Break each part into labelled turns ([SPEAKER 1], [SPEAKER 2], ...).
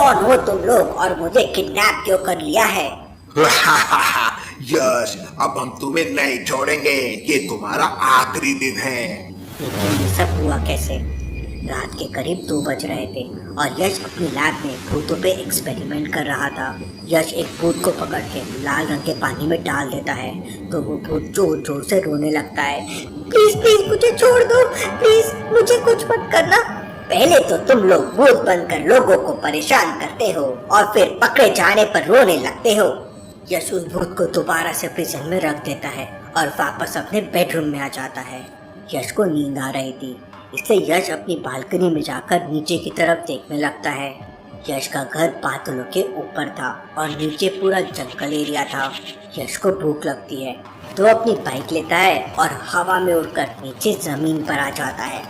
[SPEAKER 1] कौन हो तुम लोग और मुझे किडनैप क्यों कर लिया है?
[SPEAKER 2] यश, अब हम तुम्हें नहीं छोड़ेंगे। ये तुम्हारा आखिरी दिन है।
[SPEAKER 1] लेकिन ये सब हुआ कैसे? रात के करीब 2 बज रहे थे और यश अपनी लैब में भूतों पे एक्सपेरिमेंट कर रहा था। यश एक भूत को पकड़ के लाल रंग के पानी में डाल देता है तो वो भूत जोर जोर से रोने लगता है। प्लीज प्लीज मुझे छोड़ दो, प्लीज मुझे कुछ मत करना। पहले तो तुम लोग भूत बनकर लोगों को परेशान करते हो और फिर पकड़े जाने पर रोने लगते हो। यश उस भूत को दोबारा से प्रिजन में रख देता है और वापस अपने बेडरूम में आ जाता है। यश को नींद आ रही थी, इसलिए यश अपनी बालकनी में जाकर नीचे की तरफ देखने लगता है। यश का घर बादलों के ऊपर था और नीचे पूरा जंगल एरिया था। यश को भूख लगती है तो अपनी बाइक लेता है और हवा में उड़कर नीचे जमीन पर आ जाता है।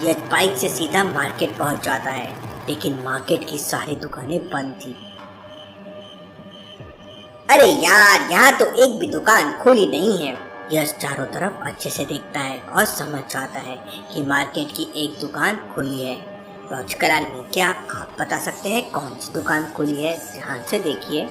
[SPEAKER 1] यश बाइक से सीधा मार्केट पहुंच जाता है, लेकिन मार्केट की सारी दुकानें बंद थी। अरे यार, यहाँ तो एक भी दुकान खुली नहीं है। यश चारों तरफ अच्छे से देखता है और समझ जाता है कि मार्केट की एक दुकान खुली है। लॉजिकल आदमी, क्या आप बता सकते हैं कौन सी दुकान खुली है? ध्यान से देखिए।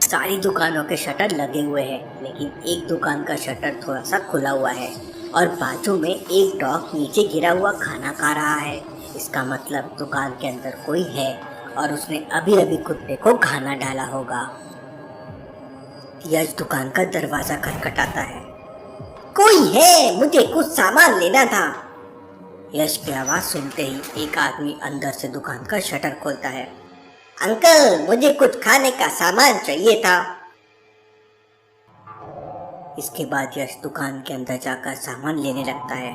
[SPEAKER 1] सारी दुकानों के शटर लगे हुए हैं, लेकिन एक दुकान का शटर थोड़ा सा खुला हुआ है और बाजू में एक डॉग नीचे गिरा हुआ खाना खा रहा है। इसका मतलब दुकान के अंदर कोई है और उसने अभी अभी कुत्ते को खाना डाला होगा। यश दुकान का दरवाजा खटखटाता है। कोई है, मुझे कुछ सामान लेना था। यश की आवाज सुनते ही एक आदमी अंदर से दुकान का शटर खोलता है। अंकल, मुझे कुछ खाने का सामान चाहिए था। इसके बाद यश दुकान के अंदर जाकर सामान लेने लगता है।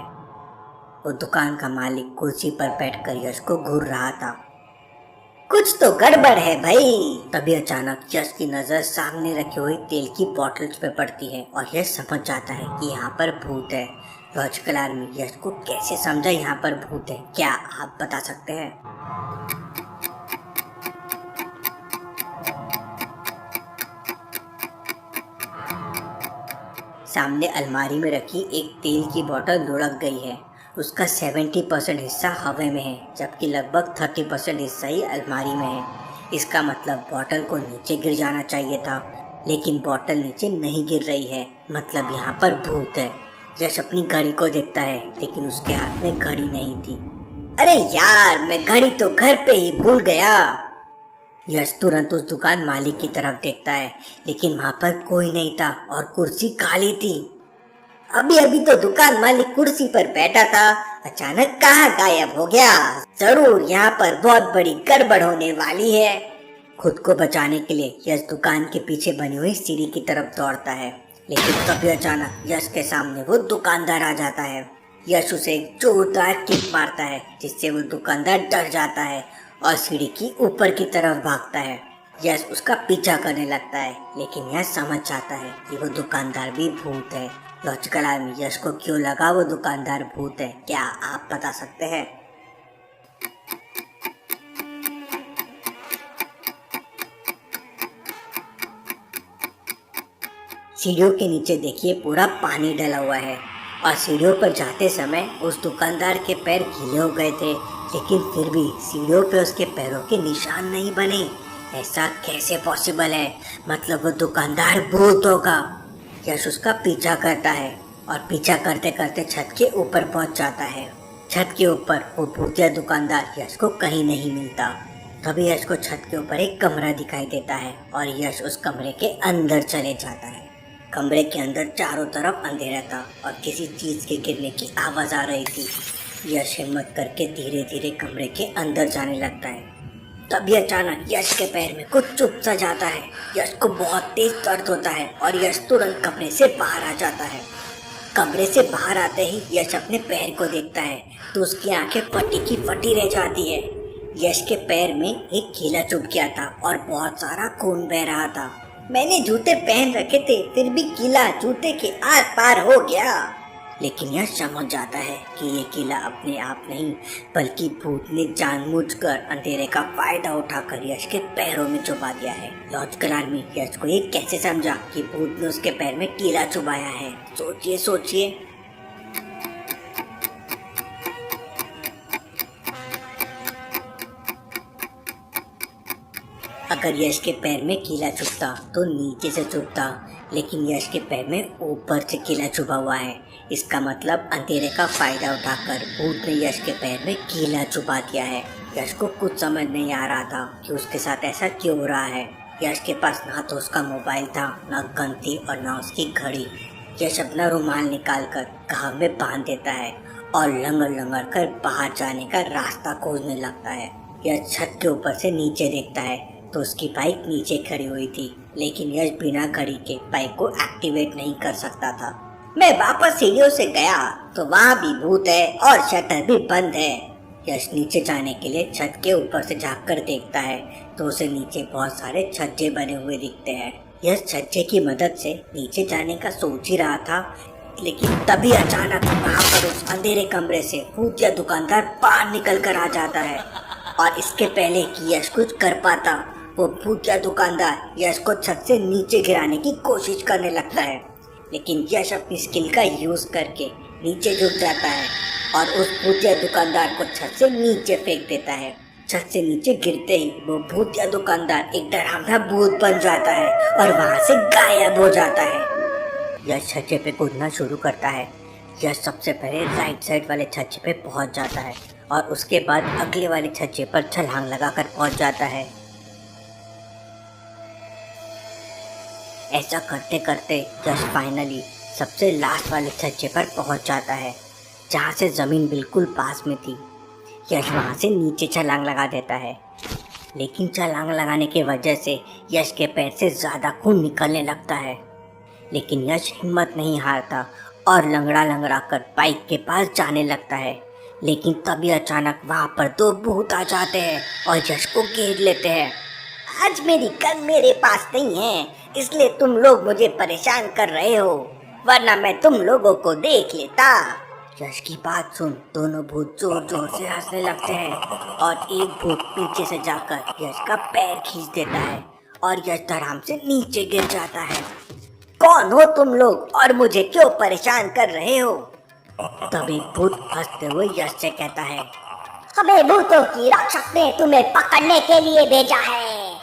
[SPEAKER 1] वो दुकान का मालिक कुर्सी पर बैठकर यश को घूर रहा था। कुछ तो गड़बड़ है भाई। तभी अचानक यश की नजर सामने रखी हुई तेल की बोतल्स पे पड़ती है और यश समझ जाता है कि यहाँ पर भूत है। लॉजिकल आदमी यश को कैसे समझा यहाँ पर भूत है, क्या आप बता सकते हैं? सामने अलमारी में रखी एक तेल की बोतल लुढ़क गई है। उसका 70% हिस्सा हवा में है, जबकि लगभग 30% हिस्सा ही अलमारी में है। इसका मतलब बोतल को नीचे गिर जाना चाहिए था, लेकिन बोतल नीचे नहीं गिर रही है, मतलब यहाँ पर भूत है। यश अपनी घड़ी को देखता है, लेकिन उसके हाथ में घड़ी नहीं थी। अरे यार, मैं घड़ी तो घर पे ही भूल गया। यश तुरंत उस दुकान मालिक की तरफ देखता है, लेकिन वहाँ पर कोई नहीं था और कुर्सी खाली थी। अभी अभी तो दुकान मालिक कुर्सी पर बैठा था, अचानक कहाँ गायब हो गया? जरूर यहाँ पर बहुत बड़ी गड़बड़ होने वाली है। खुद को बचाने के लिए यश दुकान के पीछे बनी हुई सीढ़ी की तरफ दौड़ता है, लेकिन तभी अचानक यश के सामने वो दुकानदार आ जाता है। यश उसे एक जोरदार किक मारता है, जिससे वो दुकानदार डर जाता है और सीढ़ी की ऊपर की तरफ भागता है। यश उसका पीछा करने लगता है, लेकिन यश समझ जाता है कि वो दुकानदार भी भूत है। लॉजिकल आदमी, यश को क्यों लगा वो दुकानदार भूत है, क्या आप बता सकते हैं? सीढ़ियों के नीचे देखिए, पूरा पानी डला हुआ है और सीढ़ियों पर जाते समय उस दुकानदार के पैर गीले हो गए थे, लेकिन फिर भी सीढ़ियों पे उसके पैरों के निशान नहीं बने। ऐसा कैसे पॉसिबल है? मतलब वो दुकानदार भूत होगा। यश उसका पीछा करता है और पीछा करते करते छत के ऊपर पहुंच जाता है। छत के ऊपर वो भूतिया दुकानदार यश को कहीं नहीं मिलता। तभी यश को छत के ऊपर एक कमरा दिखाई देता है और यश उस कमरे के अंदर चले जाता है। कमरे के अंदर चारों तरफ अंधेरा था और किसी चीज के गिरने की आवाज आ रही थी। यश हिम्मत करके धीरे धीरे कमरे के अंदर जाने लगता है। तभी अचानक यश के पैर में कुछ चुभ सा जाता है। यश को बहुत तेज दर्द होता है और यश तुरंत कमरे से बाहर आ जाता है। कमरे से बाहर आते ही यश अपने पैर को देखता है तो उसकी आंखें फटी की फटी रह जाती है। यश के पैर में एक कीला चुभ गया था और बहुत सारा खून बह रहा था। मैंने जूते पहन रखे थे, फिर भी कीला जूते के आर पार हो गया। लेकिन यह समझ जाता है कि ये किला अपने आप नहीं बल्कि भूत ने जानबूझकर अंधेरे का फायदा उठाकर यश के पैरों में छुपा दिया है। लॉजिकल आदमी यश को ये कैसे समझा कि भूत ने उसके पैर में कीला छुपाया है? सोचिए सोचिए। अगर यश के पैर में कीला छुपता तो नीचे से छुपता, लेकिन यश के पैर में ऊपर से कीला छुपा हुआ है। इसका मतलब अंधेरे का फायदा उठाकर भूत ने यश के पैर में कीला छुपा दिया है। यश को कुछ समझ नहीं आ रहा था कि उसके साथ ऐसा क्यों हो रहा है। यश के पास ना तो उसका मोबाइल था, ना गन थी और ना उसकी घड़ी। यश अपना रुमाल निकालकर घाव में बांध देता है और लंगड़ लंगड़ कर बाहर जाने का रास्ता खोजने लगता है। यश छत के ऊपर से नीचे देखता है तो उसकी बाइक नीचे खड़ी हुई थी, लेकिन यश बिना घड़ी के बाइक को एक्टिवेट नहीं कर सकता था। मैं वापस सीढ़ियों से गया तो वहाँ भी भूत है और शटर भी बंद है। यश नीचे जाने के लिए छत के ऊपर से झाँक कर देखता है तो उसे नीचे बहुत सारे छज्जे बने हुए दिखते हैं। यश छज्जे की मदद से नीचे जाने का सोच ही रहा था, लेकिन तभी अचानक वहाँ पर उस अंधेरे कमरे से भूत या दुकानदार बाहर निकल कर आ जाता है। और इसके पहले कि यश कुछ कर पाता, वो भूत या दुकानदार यश को छत से नीचे गिराने की कोशिश करने लगता है, लेकिन यश अपनी स्किल का यूज करके नीचे झुक जाता है और उस भूत या दुकानदार को छत से नीचे फेंक देता है। छत से नीचे गिरते ही वो भूत या दुकानदार एक डरावना भूत बन जाता है और वहाँ से गायब हो जाता है। यश छज्जे पे कूदना शुरू करता है। यश सबसे पहले राइट साइड वाले छज्जे पे पहुँच जाता है और उसके बाद अगले वाले छज्जे पर छलांग लगाकर पहुँच जाता है। ऐसा करते करते यश फाइनली सबसे लास्ट वाले छज्जे पर पहुंच जाता है, जहां से ज़मीन बिल्कुल पास में थी। यश वहां से नीचे छलांग लगा देता है, लेकिन छलांग लगाने की वजह से यश के पैर से ज़्यादा खून निकलने लगता है। लेकिन यश हिम्मत नहीं हारता और लंगड़ा लंगड़ा कर बाइक के पास जाने लगता है। लेकिन तभी अचानक वहाँ पर दो भूत आ जाते हैं और यश को घेर लेते हैं। आज मेरी गन मेरे पास नहीं है, इसलिए तुम लोग मुझे परेशान कर रहे हो, वरना मैं तुम लोगों को देख लेता। यश की बात सुन दोनों भूत जोर जोर से हंसने लगते हैं और एक भूत पीछे से जाकर यश का पैर खींच देता है और यश धड़ाम से नीचे गिर जाता है। कौन हो तुम लोग और मुझे क्यों परेशान कर रहे हो? तब एक भूत हंसते हुए यश से कहता है, हमें भूतों की रक्षक ने तुम्हें पकड़ने के लिए भेजा है।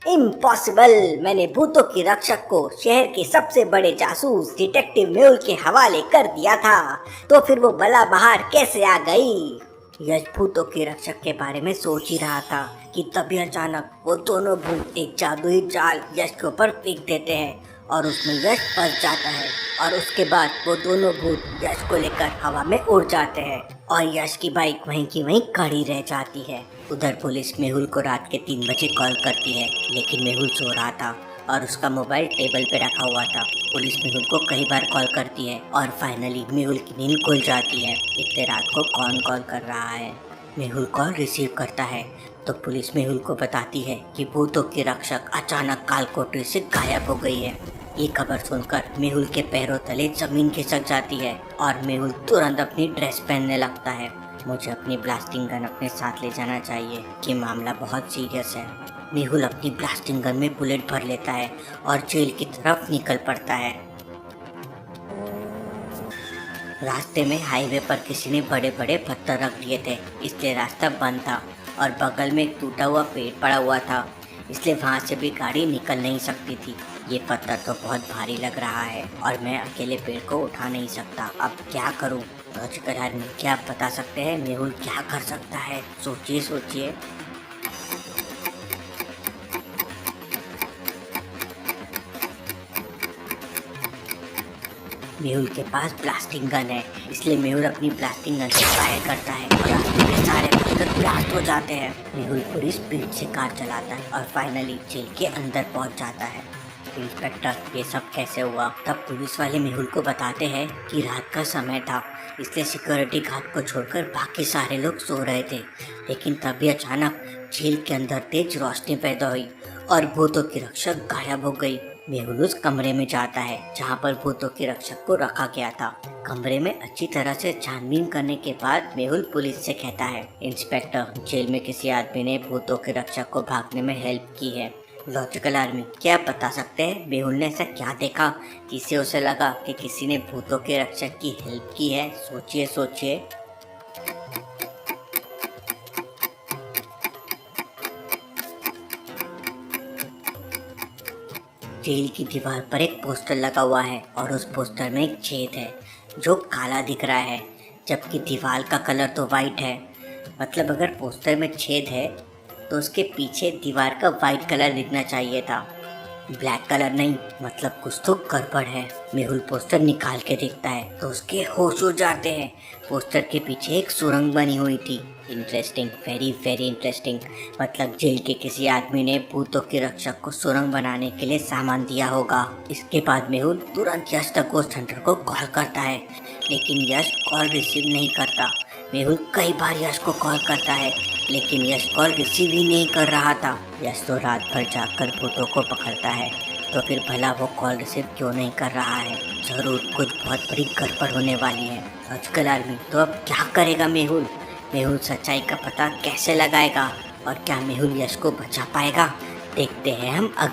[SPEAKER 1] इम्पॉसिबल, मैंने भूतों की रक्षक को शहर के सबसे बड़े जासूस डिटेक्टिव मेहुल के हवाले कर दिया था, तो फिर वो भला बाहर कैसे आ गई? यश भूतों के रक्षक के बारे में सोच ही रहा था कि तभी अचानक वो दोनों भूत एक जादुई जाल यश के ऊपर फेंक देते हैं और उसमें यश फंस जाता है और उसके बाद वो दोनों भूत यश को लेकर हवा में उड़ जाते हैं और यश की बाइक वहीं की वहीं खड़ी रह जाती है। उधर पुलिस मेहुल को रात के 3 बजे कॉल करती है, लेकिन मेहुल सो रहा था और उसका मोबाइल टेबल पे रखा हुआ था। पुलिस मेहुल को कई बार कॉल करती है और फाइनली मेहुल की नींद खुल जाती है। इतने रात को कौन कॉल कर रहा है? मेहुल कॉल रिसीव करता है तो पुलिस मेहुल को बताती है कि भूतों की रक्षक अचानक कालकोठरी से गायब हो गई है। ये खबर सुनकर मेहुल के पैरों तले जमीन खिसक जाती है और मेहुल तुरंत अपनी ड्रेस पहनने लगता है। मुझे अपनी ब्लास्टिंग गन अपने साथ ले जाना चाहिए, कि मामला बहुत सीरियस है। मेहुल अपनी ब्लास्टिंग गन में बुलेट भर लेता है और जेल की तरफ निकल पड़ता है। रास्ते में हाईवे पर किसी ने बड़े बड़े पत्थर रख दिए थे, इसलिए रास्ता बंद था और बगल में एक टूटा हुआ पेड़ पड़ा हुआ था, इसलिए वहाँ से भी गाड़ी निकल नहीं सकती थी। ये पत्थर तो बहुत भारी लग रहा है और मैं अकेले पेड़ को उठा नहीं सकता। अब क्या करूँ? लॉजिकल आदमी, क्या आप बता सकते हैं मेहुल क्या कर सकता है? सोचिए सोचिए। मेहुल के पास ब्लास्टिंग गन है, इसलिए मेहुल अपनी ब्लास्टिंग गन से फायर करता है और रास्ते में सारे पत्थर ब्लास्ट हो जाते हैं। मेहुल पूरी स्पीड से कार चलाता है और फाइनली जेल के अंदर पहुंच जाता है। इंस्पेक्टर, ये सब कैसे हुआ? तब पुलिस वाले मेहुल को बताते हैं कि रात का समय था, इसलिए सिक्योरिटी गार्ड को छोड़कर बाकी सारे लोग सो रहे थे। लेकिन तभी अचानक झील के अंदर तेज रोशनी पैदा हुई और भूतों की रक्षक गायब हो गई। मेहुल उस कमरे में जाता है जहाँ पर भूतों के रक्षक को रखा गया था। कमरे में अच्छी तरह से छानबीन करने के बाद मेहुल पुलिस से कहता है, इंस्पेक्टर, जेल में किसी आदमी ने भूतों के रक्षक को भागने में हेल्प की है। लॉजिकल आर्मी, क्या आप बता सकते हैं मेहुल ने ऐसा क्या देखा जिससे उसे लगा कि किसी ने भूतों के रक्षक की हेल्प की है? सोचिए सोचिए। जेल की दीवार पर एक पोस्टर लगा हुआ है और उस पोस्टर में एक छेद है जो काला दिख रहा है, जबकि दीवार का कलर तो वाइट है। मतलब अगर पोस्टर में छेद है तो उसके पीछे दीवार का वाइट कलर दिखना चाहिए था, ब्लैक कलर नहीं। मतलब कुछ तो गड़बड़ है। मेहुल पोस्टर निकाल के देखता है तो उसके होश उड़ जाते हैं। पोस्टर के पीछे एक सुरंग बनी हुई थी। Interesting, very very interesting. मतलब जेल के किसी आदमी ने भूतों के रक्षक को सुरंग बनाने के लिए सामान दिया होगा। इसके बाद मेहुल तुरंत यश द गोस्ट हंटर को कॉल करता है, लेकिन यश कॉल रिसीव नहीं करता। मेहुल कई बार यश को कॉल करता है, लेकिन यश कॉल रिसीव ही नहीं कर रहा था। यश तो रात भर जाकर भूतों को पकड़ता है, तो फिर भला वो कॉल रिसीव क्यों नहीं कर रहा है? जरूर कुछ बहुत बड़ी गड़बड़ होने वाली है। लॉजिकल आर्मी, तो अब क्या करेगा मेहुल? मेहुल सच्चाई का पता कैसे लगाएगा और क्या मेहुल यश को बचा पाएगा? देखते हैं हम